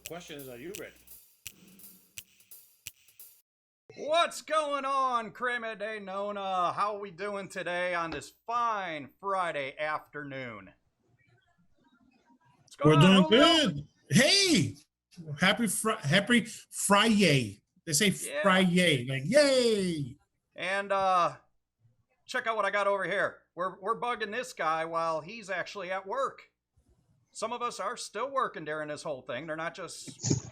question is, are you ready? What's going on, Crema de Nona? How are we doing today on this fine Friday afternoon? We're on, doing Julio? good. Hey, happy Friday. They say Friday, like yay. And check out what I got over here. We're bugging this guy while he's actually at work. Some of us are still working during this whole thing. They're not just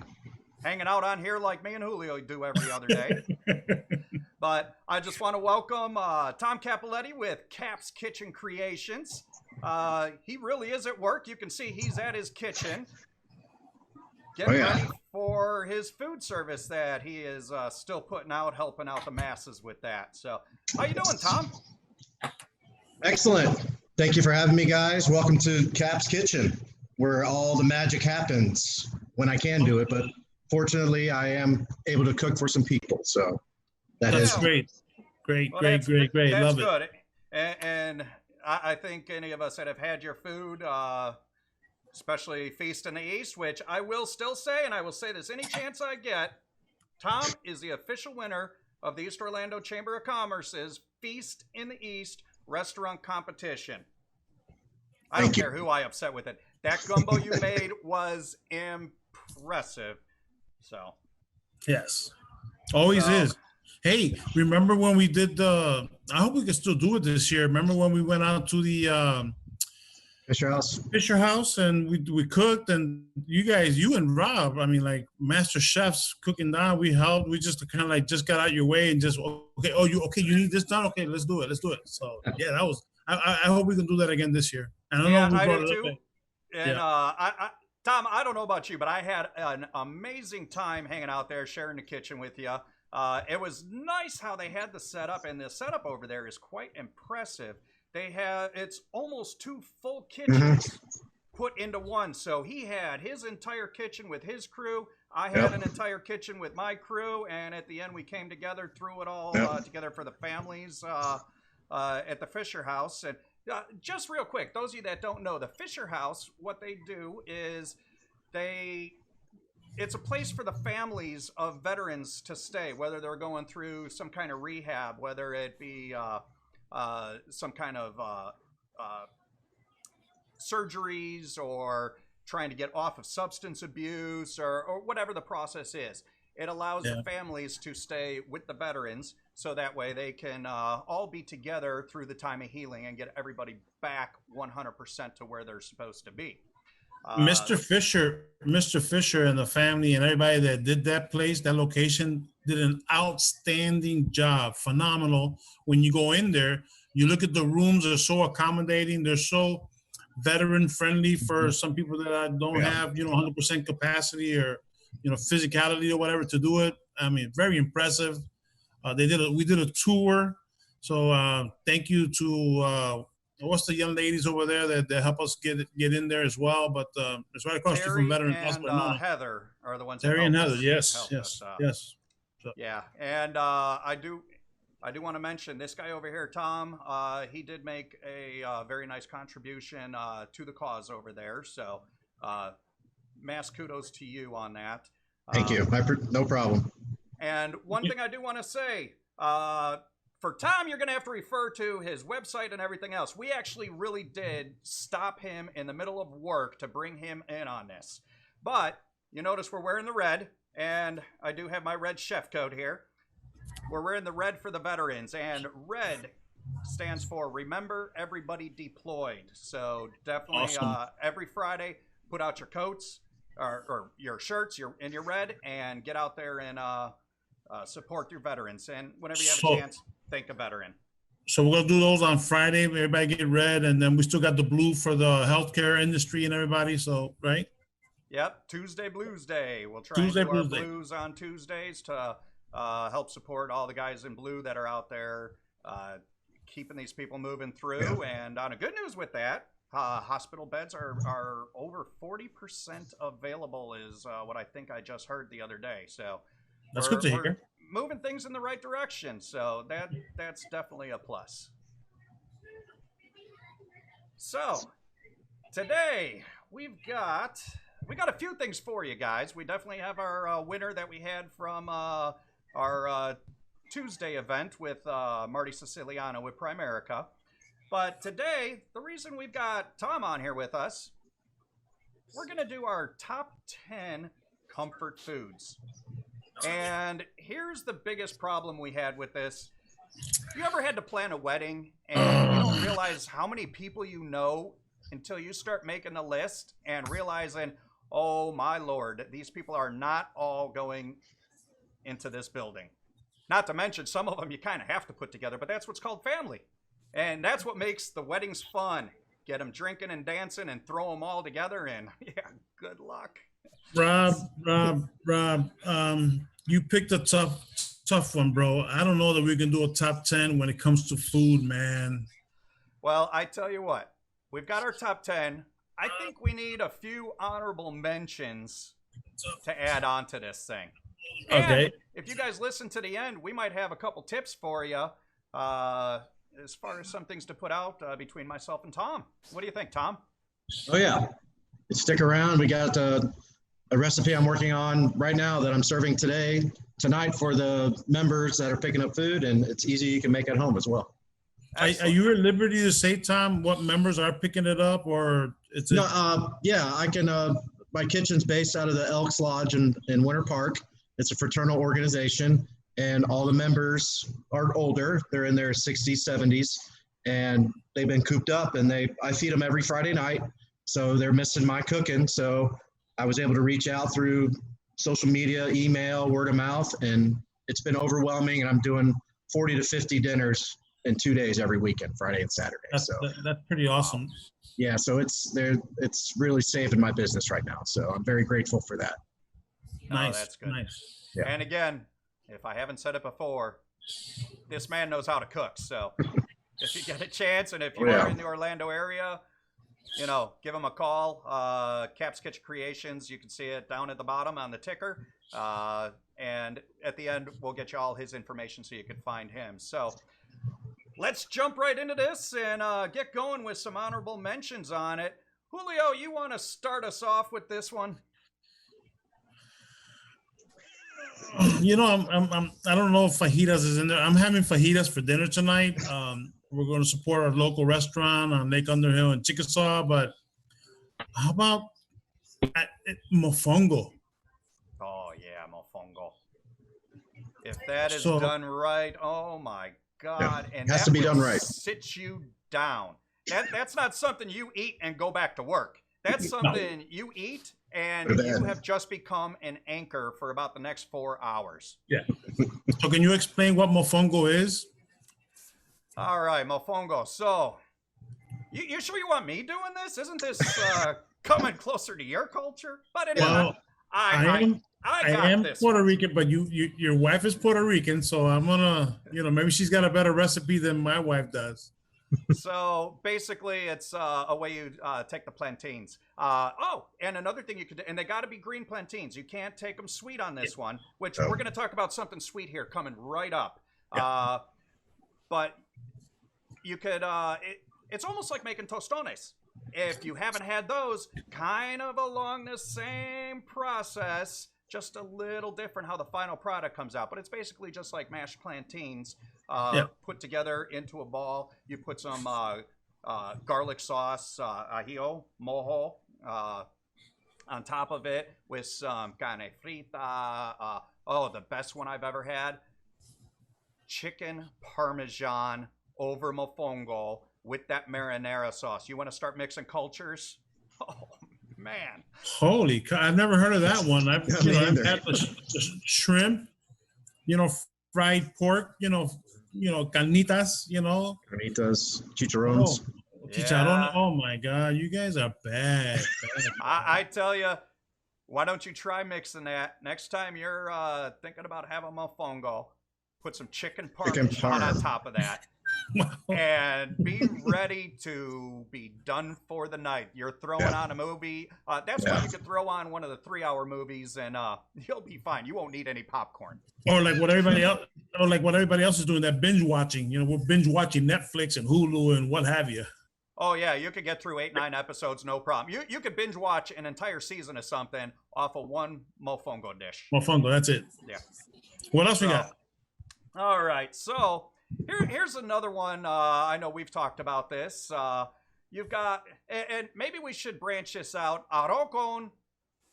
hanging out on here like me and Julio do every other day. But I just want to welcome Tom Capeletti with Cap's Kitchen Creations. He really is at work. You can see he's at his kitchen getting ready for his food service that he is still putting out, helping out the masses with that. So how you doing, Tom? Excellent. Thank you for having me, guys. Welcome to Cap's Kitchen, where all the magic happens when I can do it. But fortunately, I am able to cook for some people. So that's great. Great. That's Love good. it. And I think any of us that have had your food, especially Feast in the East, which I will still say, and I will say this any chance I get, Tom is the official winner of the East Orlando Chamber of Commerce's Feast in the East restaurant competition. I don't care who I upset with it. That gumbo you made was impressive. So. Yes. Always is. Hey, remember when we did I hope we can still do it this year. Remember when we went out to the Fisher House and we cooked, and you and Rob, I mean, like master chefs cooking down, we helped. We just kind of like just got out your way and just you need this done. Okay, let's do it. So yeah, that was. I hope we can do that again this year. And I do too. And Tom, I don't know about you, but I had an amazing time hanging out there, sharing the kitchen with you. It was nice how they had the setup, and the setup over there is quite impressive. It's almost two full kitchens put into one. So he had his entire kitchen with his crew. I had an entire kitchen with my crew, and at the end we came together, threw it all together for the families at the Fisher House. And just real quick, those of you that don't know, the Fisher House, what they do is it's a place for the families of veterans to stay, whether they're going through some kind of rehab, whether it be some kind of surgeries or trying to get off of substance abuse or whatever the process is. It allows the families to stay with the veterans so that way they can all be together through the time of healing and get everybody back 100% to where they're supposed to be. Mr. Fisher and the family and everybody that did that place, that location, did an outstanding job. Phenomenal. When you go in there, you look at the rooms, they're so accommodating. They're so veteran friendly for some people that don't have, 100% capacity or, physicality or whatever to do it. I mean, very impressive. We did a tour. So thank you to, what's the young ladies over there that help us get in there as well? But it's right across the street from Veteran Hospital. And Heather are the ones. Terry and Heather, yes. So. Yeah, and I do want to mention this guy over here, Tom. He did make a very nice contribution to the cause over there. So, mass kudos to you on that. Thank you. No problem. And one thing I do want to say. For Tom, you're going to have to refer to his website and everything else. We actually really did stop him in the middle of work to bring him in on this. But you notice we're wearing the red, and I do have my red chef coat here. We're wearing the red for the veterans, and red stands for Remember Everybody Deployed. So definitely every Friday, put out your coats or your shirts in your red and get out there and support your veterans. And whenever you have a chance, thank a veteran. So we're gonna do those on Friday. Everybody get red, and then we still got the blue for the healthcare industry and everybody. So right? Yep. Tuesday Blues Day. We'll try and do our blues on Tuesdays to help support all the guys in blue that are out there keeping these people moving through. Yeah. And on a good news with that, hospital beds are over 40% available. Is what I think I just heard the other day. So that's good to hear. Moving things in the right direction, so that's definitely a plus. So today we've got we got a few things for you guys. We definitely have our winner that we had from our Tuesday event with Marty Siciliano with Primerica. But today, the reason we've got Tom on here with us, we're going to do our top 10 comfort foods. And here's the biggest problem we had with this. You ever had to plan a wedding and you don't realize how many people you know until you start making a list and realizing, oh my Lord, these people are not all going into this building. Not to mention some of them you kind of have to put together, but that's what's called family. And that's what makes the weddings fun. Get them drinking and dancing and throw them all together and yeah, good luck. Rob, you picked a tough one, bro. I don't know that we can do a top 10 when it comes to food, man. Well, I tell you what, we've got our top 10. I think we need a few honorable mentions to add on to this thing. Okay. And if you guys listen to the end, we might have a couple tips for you as far as some things to put out between myself and Tom. What do you think, Tom? Oh, yeah. Stick around. We got a recipe I'm working on right now that I'm serving tonight for the members that are picking up food, and it's easy. You can make at home as well. Are you at liberty to say, Tom, what members are picking it up, or it's yeah, I can. My kitchen's based out of the Elks Lodge in Winter Park. It's a fraternal organization, and all the members are older. They're in their 60s, 70s, and they've been cooped up, and I feed them every Friday night, so they're missing my cooking. So I was able to reach out through social media, email, word of mouth, and it's been overwhelming, and I'm doing 40 to 50 dinners in 2 days every weekend, Friday and Saturday. That's pretty awesome. Yeah, so it's really saving my business right now. So I'm very grateful for that. Nice. Oh, that's good. Nice. Yeah. And again, if I haven't said it before, this man knows how to cook. So if you get a chance, and if you are in the Orlando area, give him a call. Cap's Kitchen Creations. You can see it down at the bottom on the ticker. And at the end, we'll get you all his information so you can find him. So let's jump right into this and get going with some honorable mentions on it. Julio, you want to start us off with this one? I don't know if fajitas is in there. I'm having fajitas for dinner tonight. We're going to support our local restaurant on Lake Underhill in Chickasaw, but how about mofongo? Oh, yeah, mofongo. If that is done right, oh my God. Yeah, and has that to be will done right. Sit you down. That's not something you eat and go back to work. That's something you eat and you have just become an anchor for about the next 4 hours. Yeah. So can you explain what mofongo is? All right, mofongo. So, you sure you want me doing this? Isn't this coming closer to your culture? But anyway, Well, I am this Puerto one. Rican, but your wife is Puerto Rican, so I'm gonna, maybe she's got a better recipe than my wife does. So basically, it's a way you take the plantains. And another thing you could do, and they got to be green plantains. You can't take them sweet on this one, which we're going to talk about something sweet here coming right up. But you could, it's almost like making tostones. If you haven't had those, kind of along the same process, just a little different how the final product comes out. But it's basically just like mashed plantains put together into a ball. You put some garlic sauce, ajillo, mojo, on top of it with some carne frita. The best one I've ever had. Chicken parmesan over mofongo with that marinara sauce. You want to start mixing cultures? Oh, man. Holy cow, I've never heard of that one. I've had the shrimp, fried pork, carnitas, Carnitas, chicharrones. Chicharrón. Oh my God, you guys are bad. I tell you, why don't you try mixing that? Next time you're thinking about having mofongo, put some chicken parmesan on top of that. And be ready to be done for the night. You're throwing on a movie. That's why you could throw on one of the 3-hour movies and you'll be fine. You won't need any popcorn. Or like what everybody else is doing, that binge watching. We're binge watching Netflix and Hulu and what have you. Oh yeah, you could get through 8, 9 episodes, no problem. You could binge watch an entire season of something off of one mofongo dish. Mofongo, that's it. Yeah. What else we got? All right, so here's another one. I know we've talked about this. You've got, and maybe we should branch this out. Arroz con,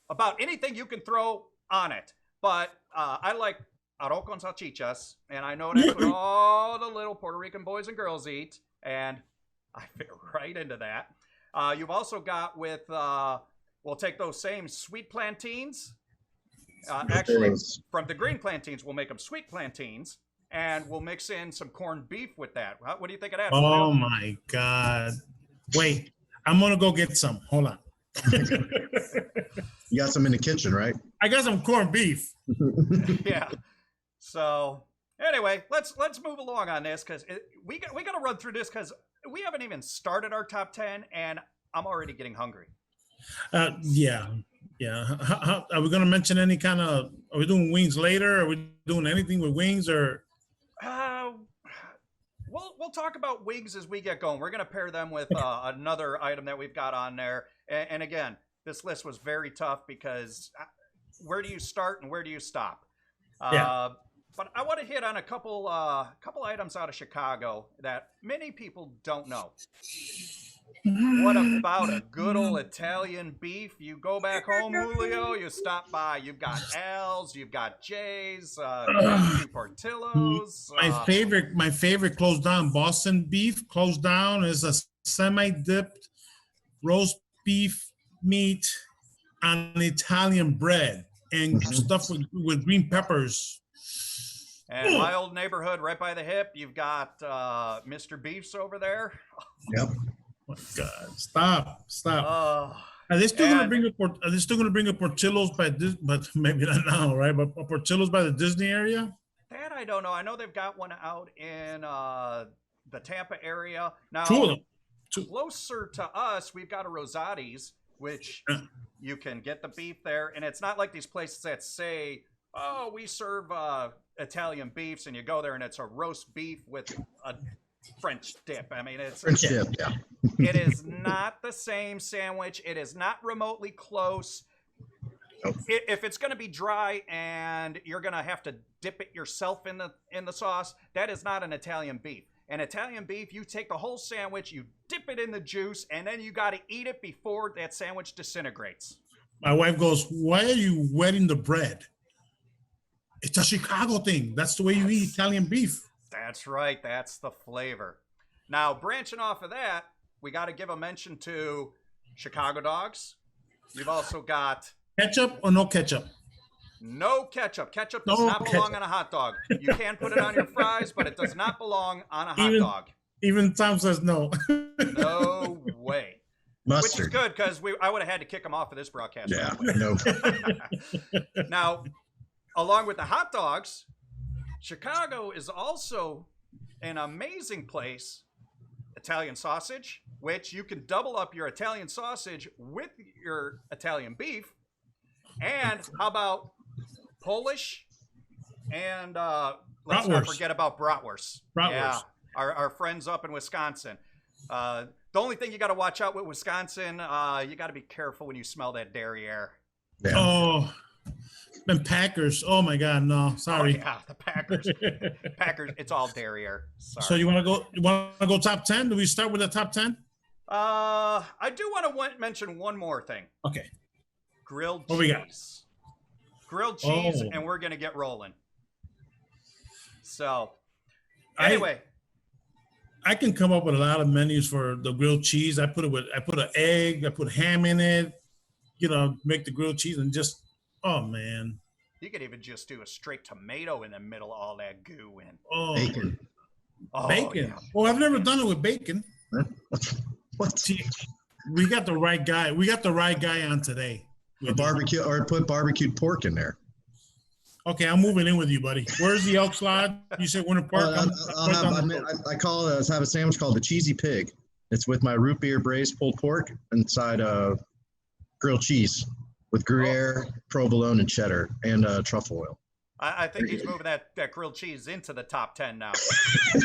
about anything you can throw on it. But I like arroz con salchichas, and I know that's what all the little Puerto Rican boys and girls eat, and I fit right into that. You've also got with, we'll take those same sweet plantains. Actually, from the green plantains, we'll make them sweet plantains, and we'll mix in some corned beef with that. What do you think of that? Oh, my God. Wait, I'm going to go get some. Hold on. You got some in the kitchen, right? I got some corned beef. Yeah. So anyway, let's move along on this because we got to run through this because we haven't even started our top 10, and I'm already getting hungry. Yeah. Are we going to mention any kind of? Are we doing wings later? Are we doing anything with wings or? We'll talk about wings as we get going. We're going to pair them with another item that we've got on there. And again, this list was very tough because where do you start and where do you stop? But I want to hit on a couple items out of Chicago that many people don't know. What about a good old Italian beef? You go back home, Julio, you stop by. You've got Al's, you've got Jay's, Portillo's. My favorite closed down, Boston beef closed down, is a semi-dipped roast beef meat on Italian bread and stuffed with green peppers. And my old neighborhood right by the hip, you've got Mr. Beef's over there. Yep. Oh my God! Stop! Are they still gonna bring up? Are they still gonna bring up Portillo's by this? But maybe not now, right? But Portillo's by the Disney area. That I don't know. I know they've got one out in the Tampa area now. Closer to us, we've got a Rosati's, which you can get the beef there, and it's not like these places that say, "Oh, we serve Italian beefs," and you go there and it's a roast beef with a French dip. I mean, it's French dip. Yeah. It is not the same sandwich. It is not remotely close. Nope. If it's going to be dry and you're going to have to dip it yourself in the sauce, that is not an Italian beef. An Italian beef, you take the whole sandwich, you dip it in the juice, and then you got to eat it before that sandwich disintegrates. My wife goes, "Why are you wetting the bread?" It's a Chicago thing. That's the way you eat Italian beef. That's right. That's the flavor. Now, branching off of that, we got to give a mention to Chicago dogs. You've also got... Ketchup or no ketchup? No ketchup. Ketchup does not belong on a hot dog. You can put it on your fries, but it does not belong on a hot dog. Even Tom says no. No way. Mustard. Which is good because I would have had to kick him off of this broadcast. Yeah, no. Now, along with the hot dogs, Chicago is also an amazing place. Italian sausage, which you can double up your Italian sausage with your Italian beef. And how about Polish? And let's not forget about bratwurst. Yeah, our friends up in Wisconsin. The only thing you got to watch out with Wisconsin, you got to be careful when you smell that dairy air. Yeah. Oh, and Packers. Oh my God, no, sorry. Oh, yeah, the Packers. Packers. It's all dairy air. Sorry. So you want to go top 10? Do we start with the top 10? I do want to mention one more thing. Okay. Grilled cheese. What we got? Grilled cheese, and we're gonna get rolling. So, anyway. I can come up with a lot of menus for the grilled cheese. I put an egg, I put ham in it, make the grilled cheese and just, oh man. You could even just do a straight tomato in the middle of all that goo in. Oh, bacon. Oh, bacon. Yeah. Oh, I've never done it with bacon. What? See, we got the right guy. We got the right guy on today. Barbecue, or put barbecued pork in there. Okay, I'm moving in with you, buddy. Where's the Elks Lodge? You said Winter Park. I call it. I have a sandwich called the Cheesy Pig. It's with my root beer braised pulled pork inside grilled cheese with Gruyere, provolone, and cheddar, and truffle oil. I think he's moving that grilled cheese into the top 10 now.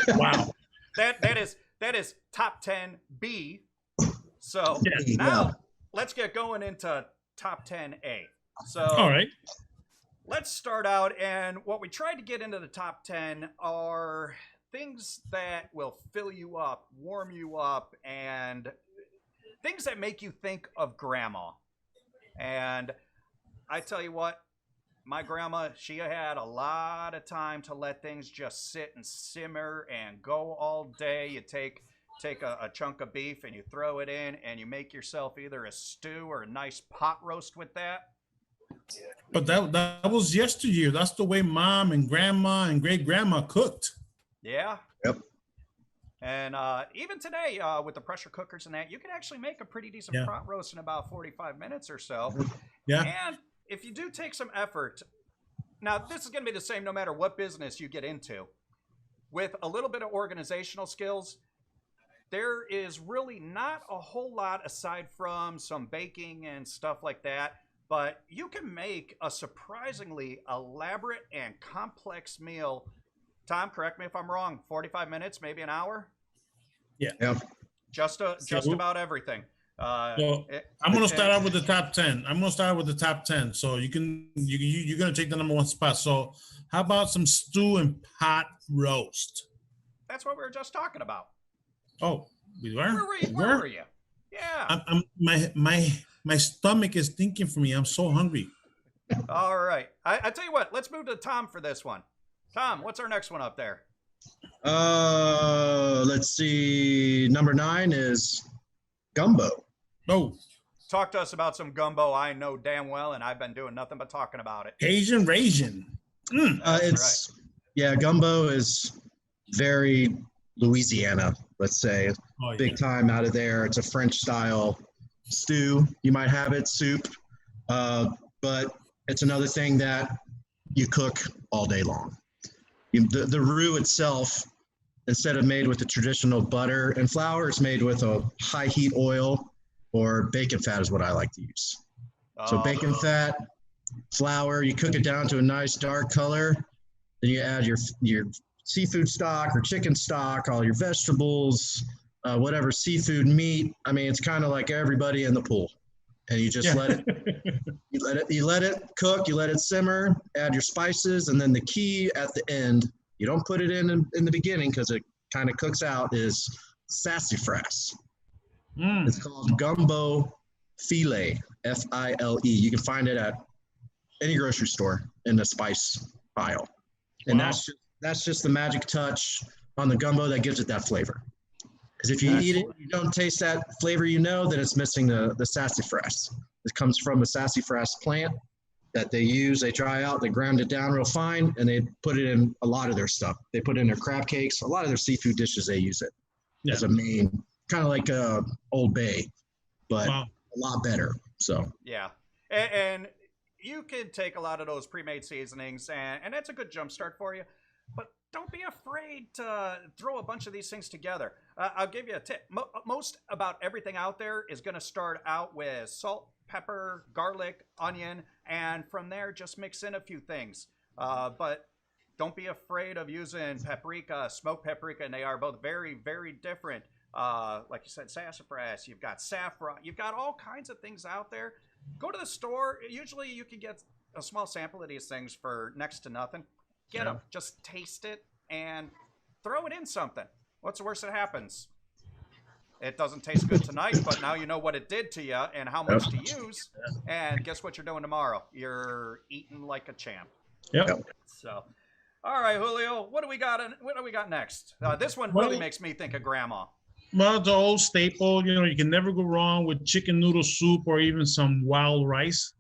Wow. That is top 10 B So Yeah. now let's get going into top 10A. So All right. let's start out, and what we tried to get into the top 10 are things that will fill you up, warm you up, and things that make you think of grandma. And I tell you what, my grandma, she had a lot of time to let things just sit and simmer and go all day. You take a chunk of beef and you throw it in, and you make yourself either a stew or a nice pot roast with that. But that was yesteryear. That's the way mom and grandma and great grandma cooked. Yeah. Yep. And even today, with the pressure cookers and that, you can actually make a pretty decent pot roast in about 45 minutes or so. Yeah. And if you do take some effort, now this is going to be the same no matter what business you get into. With a little bit of organizational skills, there is really not a whole lot aside from some baking and stuff like that. But you can make a surprisingly elaborate and complex meal. Tom, correct me if I'm wrong, 45 minutes, maybe an hour? Yeah. Just about everything. So I'm going to start out with the top 10. So you're going to take the number one spot. So how about some stew and pot roast? That's what we were just talking about. Oh, we were? Where were you? Yeah. My stomach is thinking for me. I'm so hungry. All right. I tell you what, let's move to Tom for this one. Tom, what's our next one up there? Let's see. Number 9 is gumbo. Oh. Talk to us about some gumbo. I know damn well, and I've been doing nothing but talking about it. Asian raisin. That's right. Yeah, gumbo is very Louisiana, let's say. Big time out of there. It's a French style stew. You might have it, soup. But it's another thing that you cook all day long. The roux itself, instead of made with the traditional butter and flour, it's made with a high heat oil or bacon fat is what I like to use. So bacon fat, flour, you cook it down to a nice dark color. Then you add your seafood stock or chicken stock, all your vegetables, whatever seafood, meat. I mean, it's kind of like everybody in the pool. And you just let it cook, you let it simmer, add your spices, and then the key at the end, you don't put it in the beginning because it kind of cooks out, is sassafras. It's called gumbo filet, F-I-L-E. You can find it at any grocery store in the spice aisle. And that's just the magic touch on the gumbo that gives it that flavor. Because if you eat it, you don't taste that flavor, then it's missing the sassafras. It comes from the sassafras plant that they use. They dry out, they ground it down real fine, and they put it in a lot of their stuff. They put it in their crab cakes. A lot of their seafood dishes, they use it as a main, kind of like Old Bay, but a lot better. So yeah, and you can take a lot of those pre-made seasonings, and that's a good jump start for you. But don't be afraid to throw a bunch of these things together. I'll give you a tip. Most about everything out there is going to start out with salt, pepper, garlic, onion, and from there just mix in a few things. But don't be afraid of using paprika, smoked paprika, and they are both very, very different. Like you said, sassafras, you've got saffron, you've got all kinds of things out there. Go to the store. Usually you can get a small sample of these things for next to nothing. Get them, just taste it, and throw it in something. What's the worst that happens? It doesn't taste good tonight, but now you know what it did to you and how much to use. And guess what you're doing tomorrow? You're eating like a champ. Yep. So, all right, Julio, what do we got? What do we got next? This one really makes me think of grandma. Well, the old staple. You can never go wrong with chicken noodle soup or even some wild rice.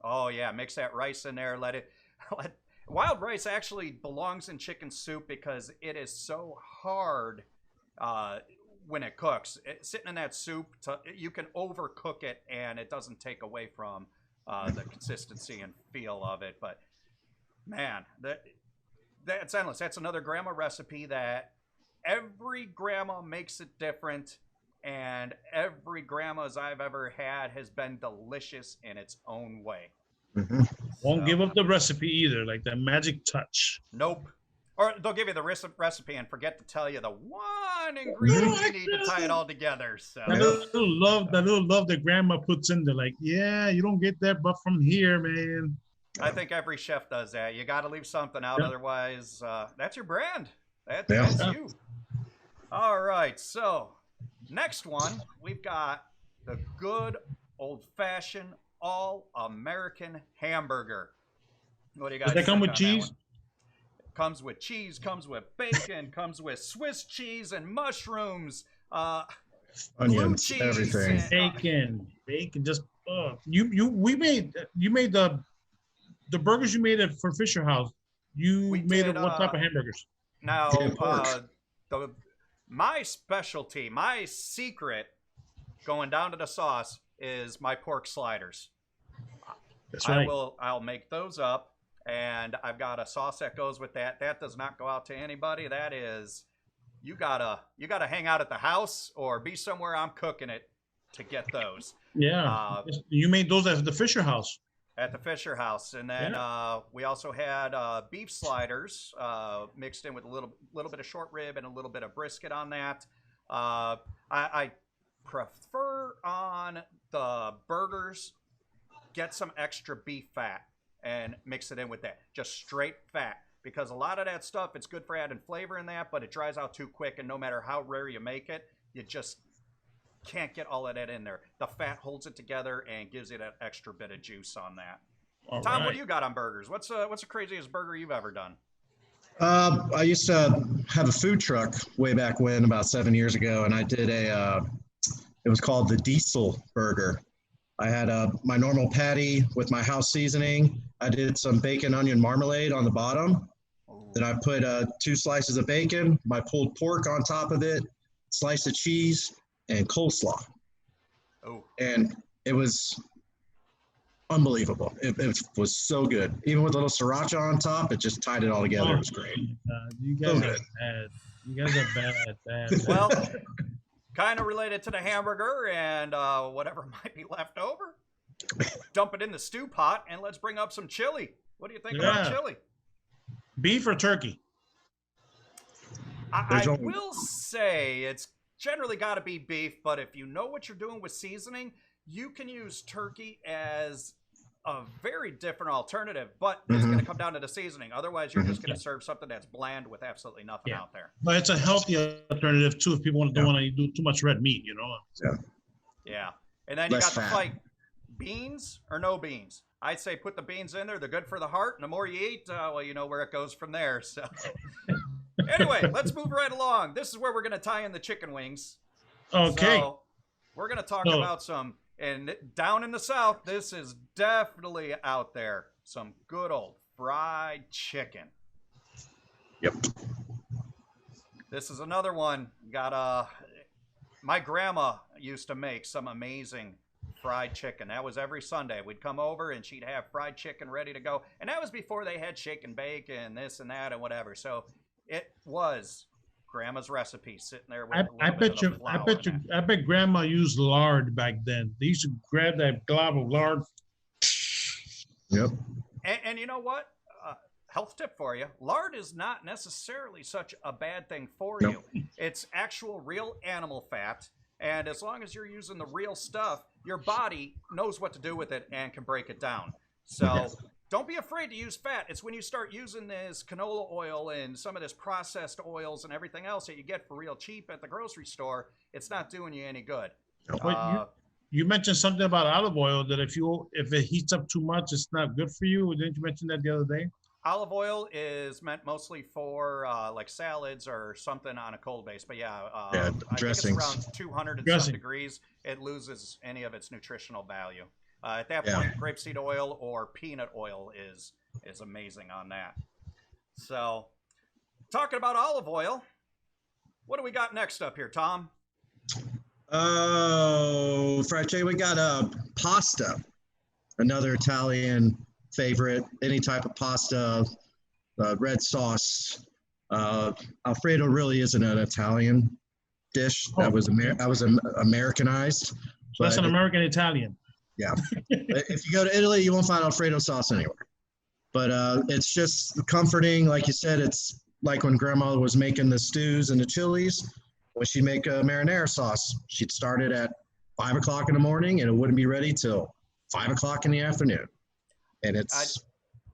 Oh yeah, mix that rice in there. Wild rice actually belongs in chicken soup because it is so hard when it cooks. Sitting in that soup, you can overcook it and it doesn't take away from the consistency and feel of it. But man, that's endless. That's another grandma recipe that every grandma makes it different. And every grandma's I've ever had has been delicious in its own way. Won't give up the recipe either, like that magic touch. Nope. Or they'll give you the recipe and forget to tell you the one ingredient you need to tie it all together. So that little love that grandma puts in there, like, yeah, you don't get that, but from here, man. I think every chef does that. You got to leave something out, otherwise, that's your brand. That's you. All right, so next one, we've got the good old-fashioned all-American hamburger. What do you got? Does that come with cheese? Comes with cheese, comes with bacon, comes with Swiss cheese and mushrooms, Onions, cheese, everything. Bacon. Just you made the burgers you made for Fisher House. You made what type of hamburgers? Now, my specialty, my secret, going down to the sauce, is my pork sliders. That's right. I'll make those up. And I've got a sauce that goes with that. That does not go out to anybody. That is, you gotta hang out at the house or be somewhere I'm cooking it to get those. Yeah, you made those at the Fisher House. At the Fisher House, and then we also had beef sliders mixed in with a little bit of short rib and a little bit of brisket on that. I prefer on the burgers, get some extra beef fat and mix it in with that. Just straight fat. Because a lot of that stuff, it's good for adding flavor in that, but it dries out too quick, and no matter how rare you make it, you just can't get all of that in there. The fat holds it together and gives it that extra bit of juice on that. Tom, what do you got on burgers? What's the craziest burger you've ever done? I used to have a food truck way back when, about 7 years ago, and I did it was called the Diesel Burger. I had my normal patty with my house seasoning. I did some bacon onion marmalade on the bottom. Then I put 2 slices of bacon, my pulled pork on top of it, slice of cheese, and coleslaw. Oh. And it was unbelievable. It was so good. Even with a little sriracha on top, it just tied it all together. It was great. You guys are bad. You guys are bad. Well, kind of related to the hamburger and whatever might be left over. Dump it in the stew pot and let's bring up some chili. What do you think about chili? Beef or turkey? I will say it's generally got to be beef, but if you know what you're doing with seasoning, you can use turkey as a very different alternative, but it's going to come down to the seasoning. Otherwise, you're just going to serve something that's bland with absolutely nothing out there. But it's a healthy alternative, too, if people don't want to do too much red meat, you know? Yeah. And then you got to fight beans or no beans. I'd say put the beans in there. They're good for the heart. And the more you eat, well, you know where it goes from there. So anyway, let's move right along. This is where we're going to tie in the chicken wings. Okay. So we're going to talk about some, and down in the South, this is definitely out there, some good old fried chicken. Yep. This is another one. My grandma used to make some amazing fried chicken. That was every Sunday. We'd come over and she'd have fried chicken ready to go. And that was before they had shake and bake and this and that and whatever. So it was grandma's recipe sitting there with I bet grandma used lard back then. They used to grab that glob of lard. Yep. And you know what? Health tip for you. Lard is not necessarily such a bad thing for you. It's actual real animal fat. And as long as you're using the real stuff, your body knows what to do with it and can break it down. So don't be afraid to use fat. It's when you start using this canola oil and some of this processed oils and everything else that you get for real cheap at the grocery store, it's not doing you any good. You mentioned something about olive oil, that if it heats up too much, it's not good for you. Didn't you mention that the other day? Olive oil is meant mostly for like salads or something on a cold base. But I think it's around 200 and some degrees. It loses any of its nutritional value. At that point, grapeseed oil or peanut oil is amazing on that. So, talking about olive oil, what do we got next up here, Tom? Oh, fried chicken. We got pasta, another Italian favorite. Any type of pasta, red sauce. Alfredo really isn't an Italian dish. That was Americanized. So that's an American Italian. Yeah. If you go to Italy, you won't find Alfredo sauce anywhere. But it's just comforting. Like you said, it's like when grandma was making the stews and the chilies, when she'd make a marinara sauce, she'd start it at 5 o'clock in the morning and it wouldn't be ready till 5 o'clock in the afternoon. And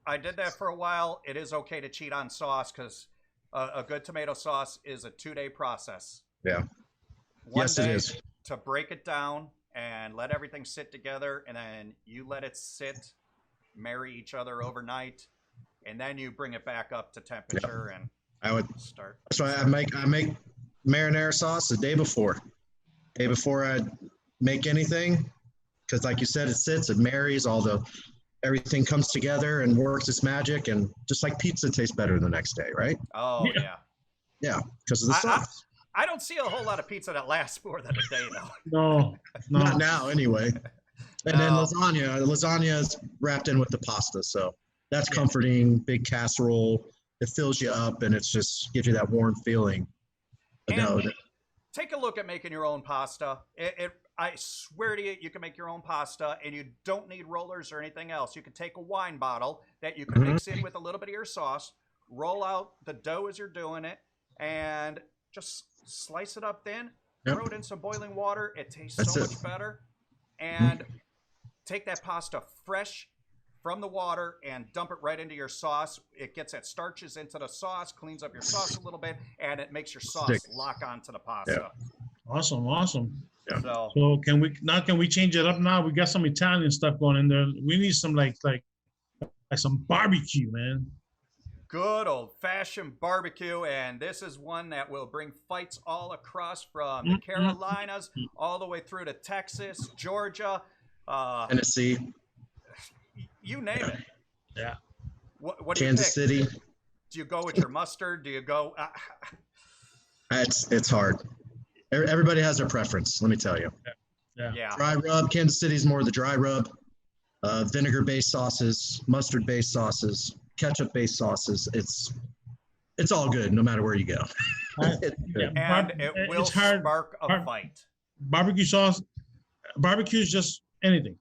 I did that for a while. It is okay to cheat on sauce because a good tomato sauce is a 2-day process. Yeah. One Yes, day it is. to break it down and let everything sit together, and then you let it sit, marry each other overnight, and then you bring it back up to temperature and I would start. That's why I make marinara sauce the day before. Day before I make anything, because like you said, it sits, it marries, everything comes together and works its magic, and just like pizza tastes better the next day, right? Oh yeah. Yeah, because of the sauce. I don't see a whole lot of pizza that lasts more than a day though. No, Not now, anyway. And then lasagna is wrapped in with the pasta, so that's comforting. Big casserole, it fills you up, and it just gives you that warm feeling. Take a look at making your own pasta. I swear to you, you can make your own pasta, and you don't need rollers or anything else. You can take a wine bottle that you can mix in with a little bit of your sauce, roll out the dough as you're doing it, and just slice it up thin, throw it in some boiling water. It tastes much better. And take that pasta fresh from the water and dump it right into your sauce. It gets that starches into the sauce, cleans up your sauce a little bit, and it makes your sauce lock onto the pasta. Yeah. Awesome. Yeah. So can we change it up now? We got some Italian stuff going in there. We need some like some barbecue, man. Good old-fashioned barbecue, and this is one that will bring fights all across from the Carolinas all the way through to Texas, Georgia, Tennessee. You name it. Yeah. What do Kansas you pick? City. Do you go with your mustard? Do you go? It's hard. Everybody has their preference. Let me tell you. Yeah. Dry rub. Kansas City's more the dry rub. Vinegar-based sauces, mustard-based sauces, ketchup-based sauces. It's all good, no matter where you go. And it will spark a fight. Barbecue sauce. Barbecue is just anything.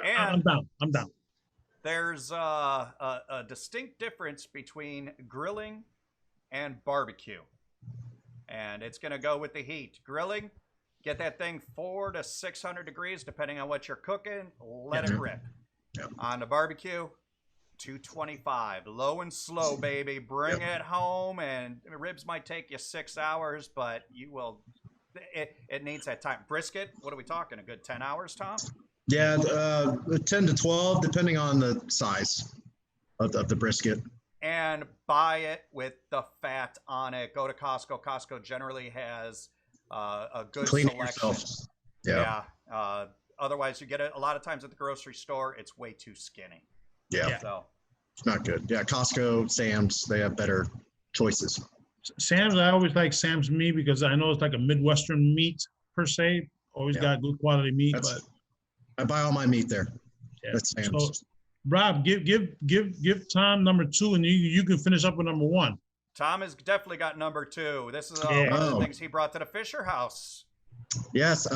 And I'm down. There's a distinct difference between grilling and barbecue. And it's going to go with the heat. Grilling, get that thing 400 to 600 degrees, depending on what you're cooking. Let it rip. Yeah. On the barbecue, 225. Low and slow, baby. Bring it home. And ribs might take you 6 hours, but you will. It needs that time. Brisket, what are we talking? A good 10 hours, Tom? Yeah, 10 to 12, depending on the size of the brisket. And buy it with the fat on it. Go to Costco. Costco generally has a good Clean selection. yourself. Yeah. Otherwise, you get it a lot of times at the grocery store. It's way too skinny. Yeah. So It's not good. Yeah, Costco, Sam's, they have better choices. Sam's, I always like Sam's meat because I know it's like a Midwestern meat per se. Always got good quality meat. But I buy all my meat there. Yeah. That's Sam's. So, Rob, give Tom number 2, and you can finish up with number 1. Tom has definitely got number 2. This is one of the things he brought to the Fisher house. Yes,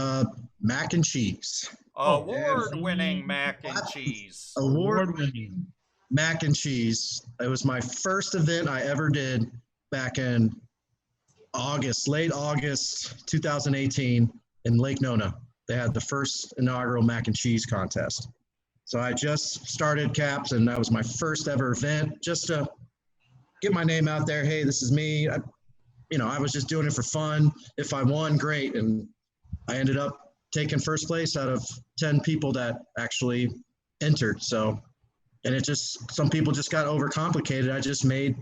mac and cheese. Award-winning mac and cheese. Award-winning mac and cheese. It was my first event I ever did back in late August 2018 in Lake Nona. They had the first inaugural mac and cheese contest. So I just started Caps, and that was my first ever event, just to get my name out there. Hey, this is me. I was just doing it for fun. If I won, great. And I ended up taking first place out of 10 people that actually entered. So, and some people just got overcomplicated. I just made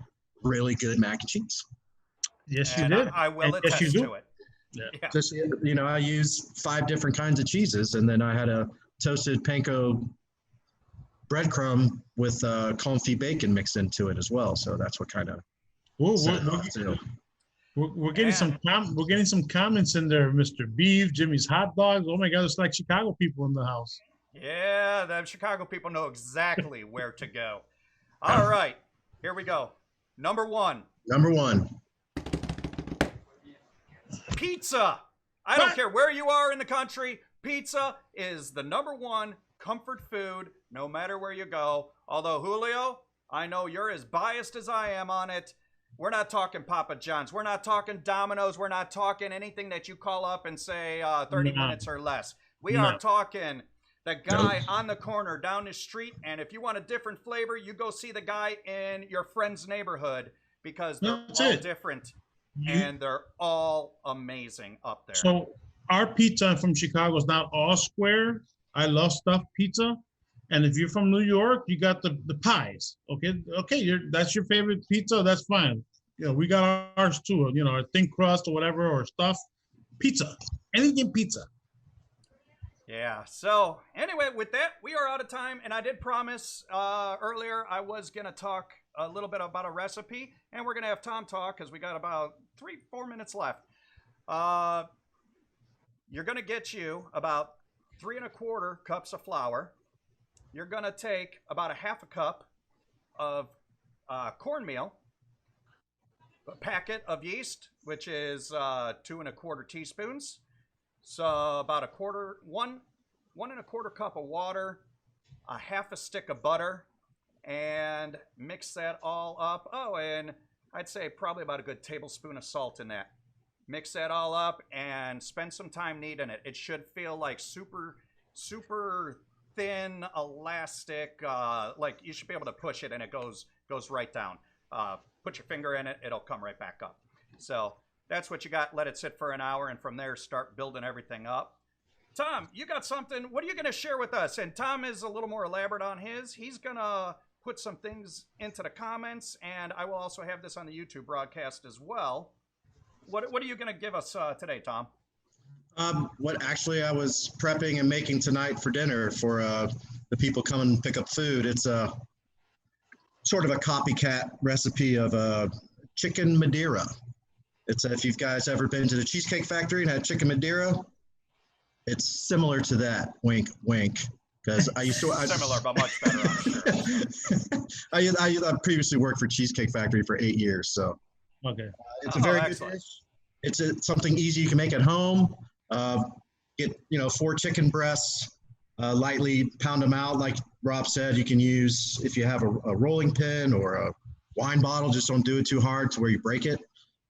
really good mac and cheese. Yes, you did. I will attest to it. Yeah. Just, I used 5 different kinds of cheeses, and then I had a toasted panko breadcrumb with confit bacon mixed into it as well. So that's what kind of we're getting some comments in there, Mr. Beef, Jimmy's hot dogs. Oh my God, it's like Chicago people in the house. Yeah, the Chicago people know exactly where to go. All right, here we go. Number 1. Pizza. I don't care where you are in the country. Pizza is the number 1 comfort food, no matter where you go. Although, Julio, I know you're as biased as I am on it. We're not talking Papa John's. We're not talking Domino's. We're not talking anything that you call up and say 30 minutes or less. We are talking the guy on the corner down the street. And if you want a different flavor, you go see the guy in your friend's neighborhood because they're all different and they're all amazing up there. So our pizza from Chicago is not all square. I love stuffed pizza. And if you're from New York, you got the pies. Okay, that's your favorite pizza. That's fine. We got ours too. Our thin crust or whatever, or stuffed pizza. Anything pizza. Yeah. So anyway, with that, we are out of time. And I did promise earlier I was gonna talk a little bit about a recipe, and we're gonna have Tom talk because we got about 3-4 minutes left. You're gonna get you about 3 1/4 cups of flour. You're going to take about a 1/2 cup of cornmeal, a packet of yeast, which is 2 1/4 teaspoons. So about 1 1/4 cup of water, a 1/2 stick of butter, and mix that all up. Oh, and I'd say probably about a good tablespoon of salt in that. Mix that all up and spend some time kneading it. It should feel like super thin, elastic, like you should be able to push it and it goes right down. Put your finger in it, it'll come right back up. So that's what you got. Let it sit for an hour, and from there start building everything up. Tom, you got something. What are you going to share with us? And Tom is a little more elaborate on his. He's going to put some things into the comments, and I will also have this on the YouTube broadcast as well. What are you going to give us today, Tom? What actually I was prepping and making tonight for dinner for the people coming and pick up food. It's a sort of a copycat recipe of chicken Madeira. It's if you guys ever been to the Cheesecake Factory and had chicken Madeira, it's similar to that. Wink, wink. Because I used to similar, but much better, I'm sure. I previously worked for Cheesecake Factory for 8 years, so okay. It's a very good dish. It's something easy you can make at home. Get 4 chicken breasts, lightly pound them out. Like Rob said, you can use, if you have a rolling pin or a wine bottle, just don't do it too hard to where you break it.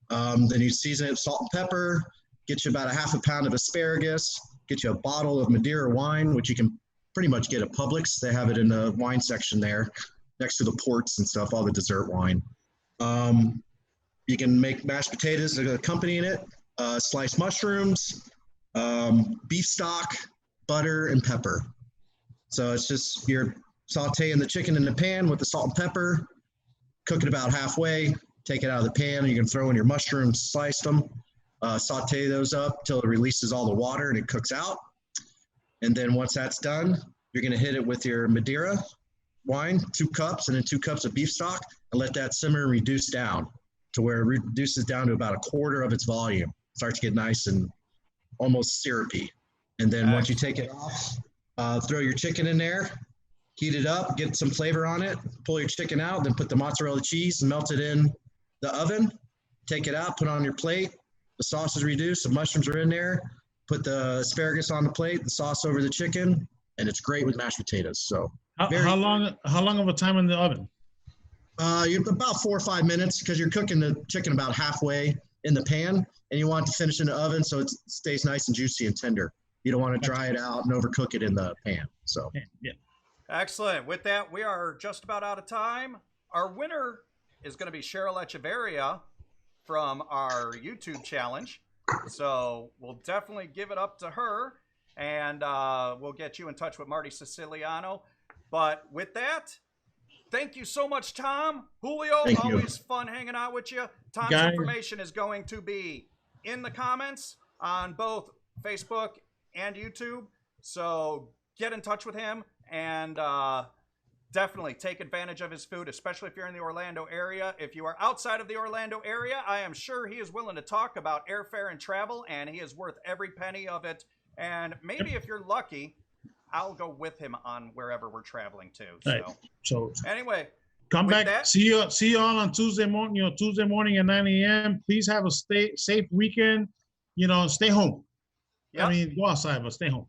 Then you season it with salt and pepper, get you about a 1/2 pound of asparagus, get you a bottle of Madeira wine, which you can pretty much get at Publix. They have it in the wine section there next to the ports and stuff, all the dessert wine. You can make mashed potatoes that accompany it, sliced mushrooms, beef stock, butter, and pepper. So it's just you're sauteing the chicken in the pan with the salt and pepper, cook it about halfway, take it out of the pan, and you can throw in your mushrooms, slice them, saute those up till it releases all the water and it cooks out. And then once that's done, you're going to hit it with your Madeira wine, 2 cups, and then 2 cups of beef stock, and let that simmer and reduce down to where it reduces down to about 1/4 of its volume. Starts to get nice and almost syrupy. And then once you take it off, throw your chicken in there, heat it up, get some flavor on it, pull your chicken out, then put the mozzarella cheese and melt it in the oven. Take it out, put it on your plate. The sauce is reduced, the mushrooms are in there. Put the asparagus on the plate, the sauce over the chicken, and it's great with mashed potatoes. So how long of a time in the oven? You're about 4 or 5 minutes because you're cooking the chicken about halfway in the pan, and you want it to finish in the oven so it stays nice and juicy and tender. You don't want to dry it out and overcook it in the pan. So yeah. Excellent. With that, we are just about out of time. Our winner is going to be Cheryl Echeverria from our YouTube challenge. So we'll definitely give it up to her, and we'll get you in touch with Marty Siciliano. But with that, thank you so much, Tom. Julio, always fun hanging out with you. Tom's information is going to be in the comments on both Facebook and YouTube. So get in touch with him and definitely take advantage of his food, especially if you're in the Orlando area. If you are outside of the Orlando area, I am sure he is willing to talk about airfare and travel, and he is worth every penny of it. And maybe if you're lucky, I'll go with him on wherever we're traveling to. Right. So anyway, come back. See you all on Tuesday morning. Tuesday morning at 9 a.m. Please have a safe weekend. Stay home. Yep. I mean, go outside, but stay home.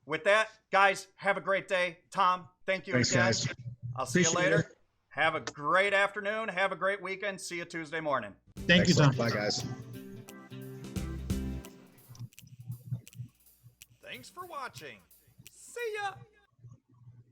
With that, guys, have a great day. Tom, thank you again. Guys. I'll see you later. Have a great afternoon. Have a great weekend. See you Tuesday morning. Thank you, Tom. Bye, guys. Thanks for watching. See ya.